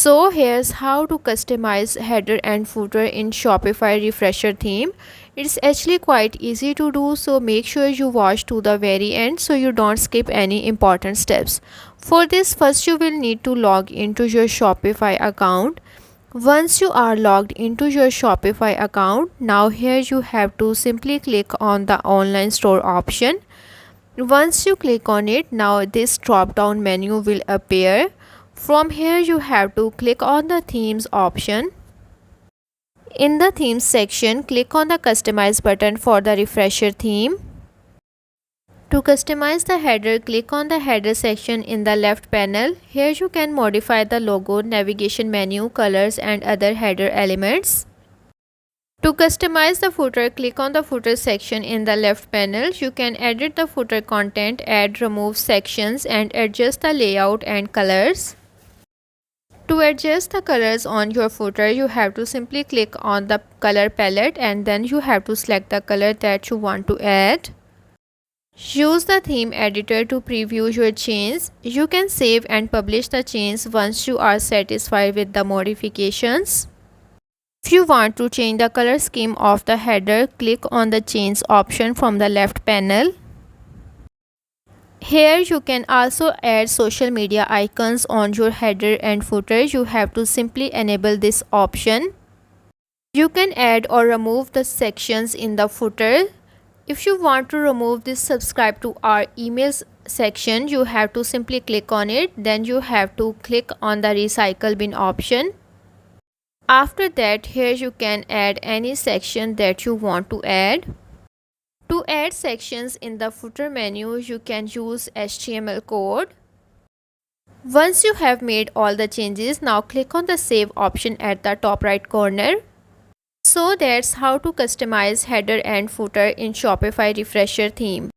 So here's how to customize header and footer in Shopify Refresher theme. It's actually quite easy to do, so make sure you watch to the very end so you don't skip any important steps. For this, first you will need to log into your Shopify account. Once you are logged into your Shopify account, now here you have to simply click on the online store option. Once you click on it, now this drop down menu will appear. From here you have to click on the themes option. In the themes section, click on the customize button for the refresher theme. To customize the header, click on the header section in the left panel. Here you can modify the logo, navigation menu, colors and other header elements. To customize the footer, click on the footer section in the left panel. You can edit the footer content, add, remove sections and adjust the layout and colors. To adjust the colors on your footer, you have to simply click on the color palette and then you have to select the color that you want to add. Use the theme editor to preview your changes. You can save and publish the changes once you are satisfied with the modifications. If you want to change the color scheme of the header, click on the change option from the left panel. Here you can also add social media icons on your header and footer. You have to simply enable this option. You can add or remove the sections in the footer. If you want to remove this subscribe to our emails section, you have to simply click on it. Then you have to click on the recycle bin option. After that, here you can add any section that you want to add. To add sections in the footer menu, you can use HTML code. Once you have made all the changes, now click on the save option at the top right corner. So that's how to customize header and footer in Shopify Refresher theme.